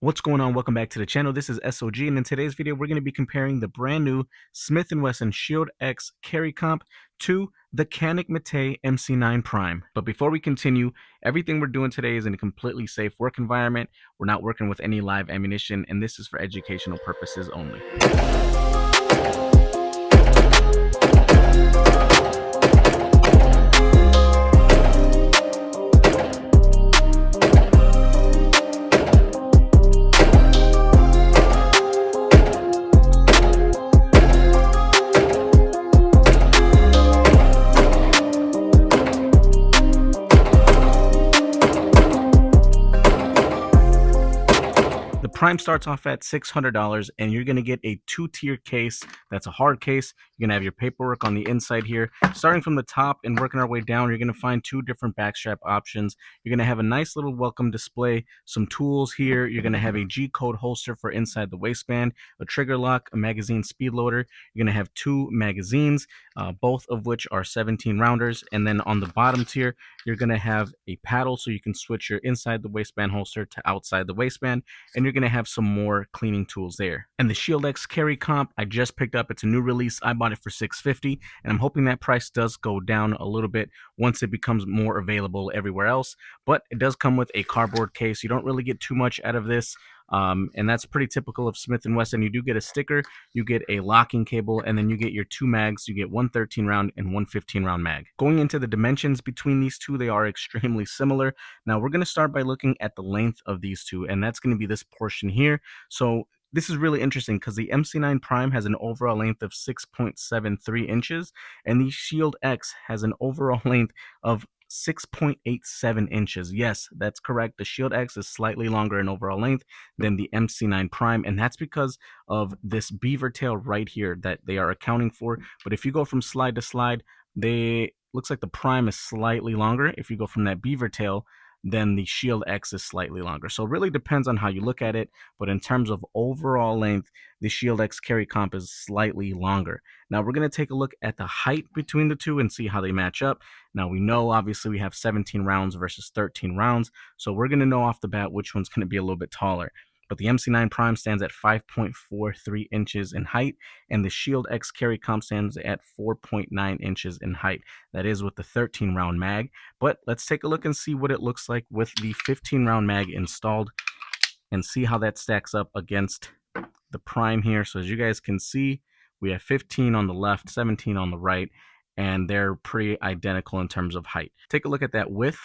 What's going on? Welcome back to the channel. This is S.O.G, and in today's video, we're going to be comparing the brand new Smith & Wesson Shield X Carry Comp to the Canik MC9 Prime. But before we continue, everything we're doing today is in a completely safe work environment. We're not working with any live ammunition, and this is for educational purposes only. The Prime starts off at $600, and you're going to get a two-tier case. That's a hard case. You're going to have your paperwork on the inside here. Starting from the top and working our way down, you're going to find two different backstrap options. You're going to have a nice little welcome display, some tools here. You're going to have a G-code holster for inside the waistband, a trigger lock, a magazine speed loader. You're going to have two magazines, both of which are 17 rounders. And then on the bottom tier, you're going to have a paddle so you can switch your inside the waistband holster to outside the waistband, and you're going to have some more cleaning tools there. And the Shield X Carry Comp I just picked up. It's a new release. I bought it for $650, and I'm hoping that price does go down a little bit once it becomes more available everywhere else. But it does come with a cardboard case. You don't really get too much out of this. And that's pretty typical of Smith & Wesson. You do get a sticker, you get a locking cable, and then you get your two mags. You get one 13-round and one 15-round mag. Going into the dimensions between these two, they are extremely similar. Now, we're going to start by looking at the length of these two, and that's going to be this portion here. So this is really interesting because the MC9 Prime has an overall length of 6.73 inches, and the Shield X has an overall length of 6.87 inches. Yes, that's correct. The Shield X is slightly longer in overall length than the MC9 Prime, and that's because of this beaver tail right here that they are accounting for. But if you go from slide to slide, looks like the Prime is slightly longer. If you go from that beaver tail, then the Shield X is slightly longer. So it really depends on how you look at it. But in terms of overall length, the Shield X Carry Comp is slightly longer. Now we're going to take a look at the height between the two and see how they match up. Now we know obviously we have 17 rounds versus 13 rounds. So we're going to know off the bat which one's going to be a little bit taller. But the MC9 Prime stands at 5.43 inches in height, and the Shield X Carry Comp stands at 4.9 inches in height. That is with the 13-round mag. But let's take a look and see what it looks like with the 15-round mag installed and see how that stacks up against the Prime here. So as you guys can see, we have 15 on the left, 17 on the right, and they're pretty identical in terms of height. Take a look at that width.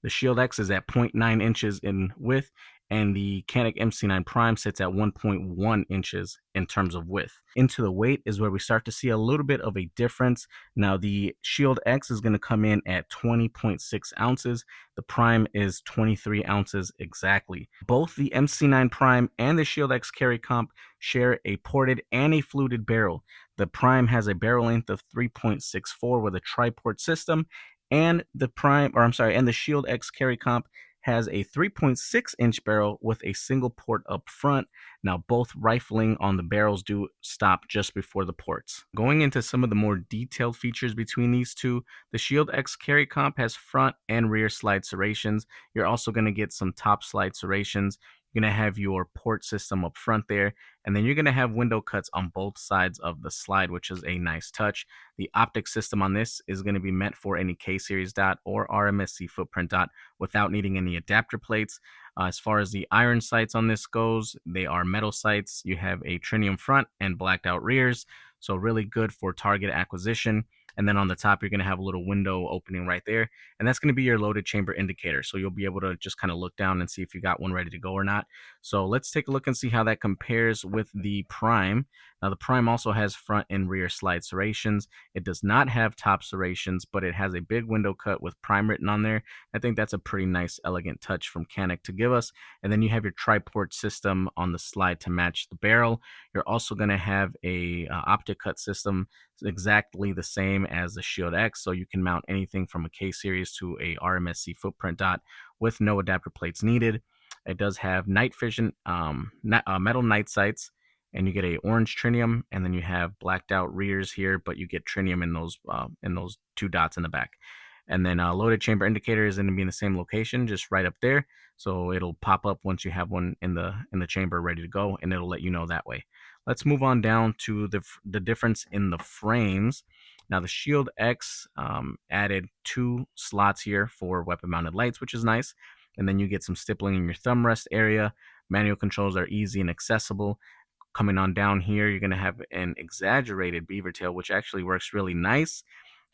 The Shield X is at 0.9 inches in width, and the Canik MC9 Prime sits at 1.1 inches in terms of width. Into the weight is where we start to see a little bit of a difference. Now, the Shield X is going to come in at 20.6 ounces. The Prime is 23 ounces exactly. Both the MC9 Prime and the Shield X Carry Comp share a ported and a fluted barrel. The Prime has a barrel length of 3.64 with a tri-port system, and the Shield X Carry Comp has a 3.6-inch barrel with a single port up front. Now, both rifling on the barrels do stop just before the ports. Going into some of the more detailed features between these two, the Shield X Carry Comp has front and rear slide serrations. You're also going to get some top slide serrations. You're going to have your port system up front there, and then you're going to have window cuts on both sides of the slide, which is a nice touch. The optic system on this is going to be meant for any K-Series dot or RMSC footprint dot without needing any adapter plates. As far as the iron sights on this goes, they are metal sights. You have a trinium front and blacked out rears, so really good for target acquisition. And then on the top, you're going to have a little window opening right there. And that's going to be your loaded chamber indicator. So you'll be able to just kind of look down and see if you got one ready to go or not. So let's take a look and see how that compares with the Prime. Now, the Prime also has front and rear slide serrations. It does not have top serrations, but it has a big window cut with Prime written on there. I think that's a pretty nice, elegant touch from Canik to give us. And then you have your tri-port system on the slide to match the barrel. You're also going to have a optic cut system exactly the same as the Shield X, so you can mount anything from a K-Series to a RMSC footprint dot with no adapter plates needed. It does have night vision, metal night sights, and you get a orange trinium, and then you have blacked out rears here, but you get trinium in those two dots in the back. And then loaded chamber indicator is going to be in the same location, just right up there. So it'll pop up once you have one in the chamber ready to go, and it'll let you know that way. Let's move on down to the difference in the frames. Now the Shield X added 2 slots here for weapon mounted lights, which is nice. And then you get some stippling in your thumb rest area. Manual controls are easy and accessible. Coming on down here, you're going to have an exaggerated beaver tail, which actually works really nice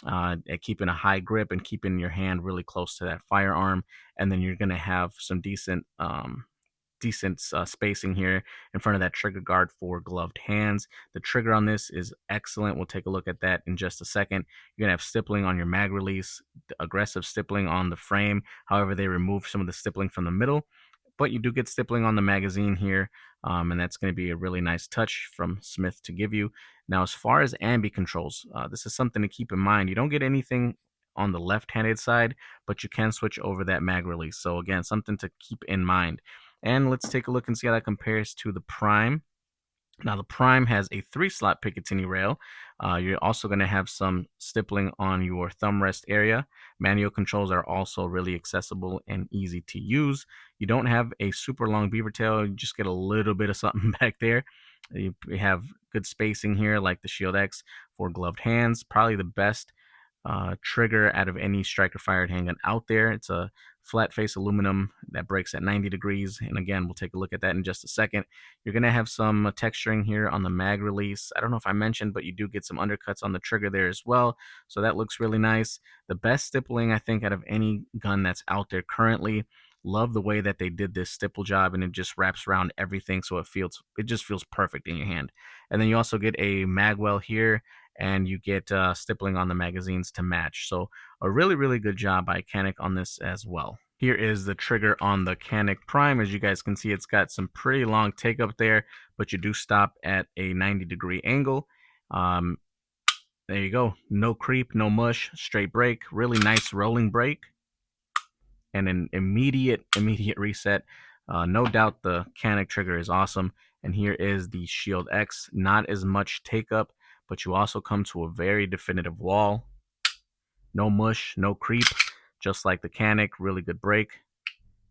at keeping a high grip and keeping your hand really close to that firearm. And then you're going to have some decent spacing here in front of that trigger guard for gloved hands. The trigger on this is excellent. We'll take a look at that in just a second. You're going to have stippling on your mag release, aggressive stippling on the frame. However, they remove some of the stippling from the middle, but you do get stippling on the magazine here, and that's going to be a really nice touch from Smith to give you. Now, as far as ambi controls, this is something to keep in mind. You don't get anything on the left-handed side, but you can switch over that mag release. So again, something to keep in mind. And let's take a look and see how that compares to the Prime. Now, the Prime has a 3-slot Picatinny rail. You're also going to have some stippling on your thumb rest area. Manual controls are also really accessible and easy to use. You don't have a super long beaver tail. You just get a little bit of something back there. You have good spacing here, like the Shield X for gloved hands. Probably the best trigger out of any striker fired handgun out there. It's a flat face aluminum that breaks at 90 degrees. And again, we'll take a look at that in just a second. You're going to have some texturing here on the mag release. I don't know if I mentioned, but you do get some undercuts on the trigger there as well. So that looks really nice. The best stippling, I think, out of any gun that's out there currently. Love the way that they did this stipple job, and it just wraps around everything, so it just feels perfect in your hand. And then you also get a magwell here, and you get stippling on the magazines to match. So a really, really good job by Canik on this as well. Here is the trigger on the Canik Prime. As you guys can see, it's got some pretty long take up there, but you do stop at a 90-degree angle. There you go. No creep, no mush, straight break. Really nice rolling break. And an immediate reset. No doubt the Canik trigger is awesome. And here is the Shield X. Not as much take up, but you also come to a very definitive wall. No mush, no creep, just like the Canik. Really good break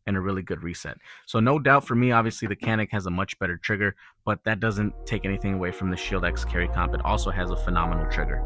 and a really good reset. So no doubt for me, obviously the Canik has a much better trigger, but that doesn't take anything away from the Shield X carry comp. It also has a phenomenal trigger.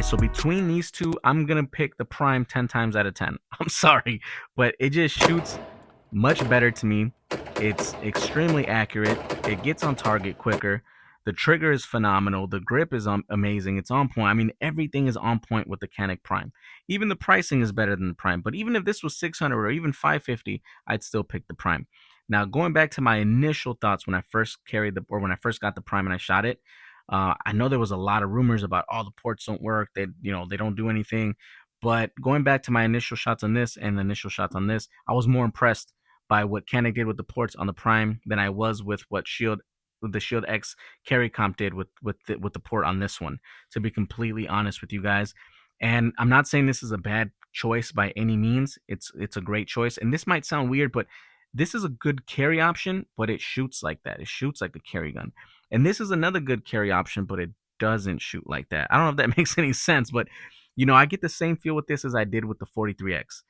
So between these two, I'm going to pick the Prime 10 times out of 10. I'm sorry, but it just shoots much better to me. It's extremely accurate. It gets on target quicker. The trigger is phenomenal. The grip is amazing. It's on point. I mean, everything is on point with the Canik Prime. Even the pricing is better than the Prime. But even if this was $600 or even $550, I'd still pick the Prime. Now, going back to my initial thoughts when I first when I first got the Prime and I shot it, I know there was a lot of rumors about all the ports don't work. They don't do anything. But going back to my initial shots on this and the initial shots on this, I was more impressed by what Canik did with the ports on the Prime than I was with what the Shield X carry comp did with the port on this one. To be completely honest with you guys, and I'm not saying this is a bad choice by any means. It's a great choice, and this might sound weird, but this is a good carry option, but it shoots like that. It shoots like a carry gun. And this is another good carry option, but it doesn't shoot like that. I don't know if that makes any sense, but I get the same feel with this as I did with the 43X.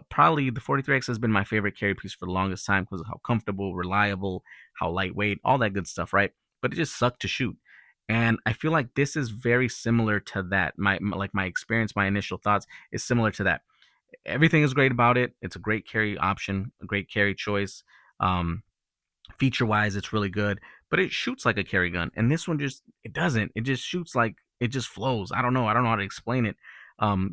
Probably the 43X has been my favorite carry piece for the longest time because of how comfortable, reliable, how lightweight, all that good stuff, right? But it just sucked to shoot. And I feel like this is very similar to that. My experience, my initial thoughts is similar to that. Everything is great about it. It's a great carry option, a great carry choice. Feature wise, it's really good, but it shoots like a carry gun. And this one it doesn't. It just shoots like it just flows. I don't know how to explain it.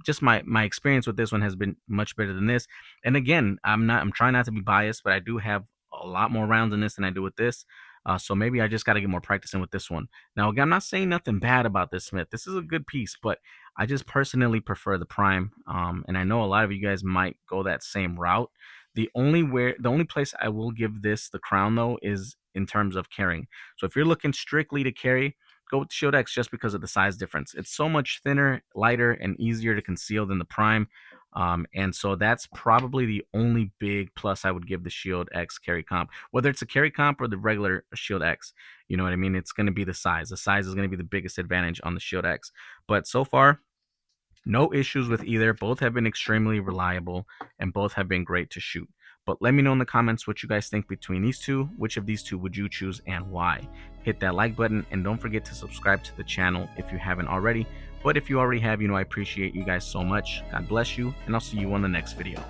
Just my experience with this one has been much better than this. And again, I'm trying not to be biased, but I do have a lot more rounds in this than I do with this. So maybe I just got to get more practice in with this one. Now, again, I'm not saying nothing bad about this Smith. This is a good piece, but I just personally prefer the Prime. And I know a lot of you guys might go that same route. The only place I will give this the crown though is in terms of carrying. So if you're looking strictly to carry, go with Shield X just because of the size difference. It's so much thinner, lighter, and easier to conceal than the Prime. And so that's probably the only big plus I would give the Shield X carry comp. Whether it's a carry comp or the regular Shield X, you know what I mean? It's going to be the size. The size is going to be the biggest advantage on the Shield X. But so far, no issues with either. Both have been extremely reliable and both have been great to shoot. But let me know in the comments what you guys think between these two. Which of these two would you choose and why? Hit that like button and don't forget to subscribe to the channel if you haven't already. But if you already have, I appreciate you guys so much. God bless you, and I'll see you on the next video.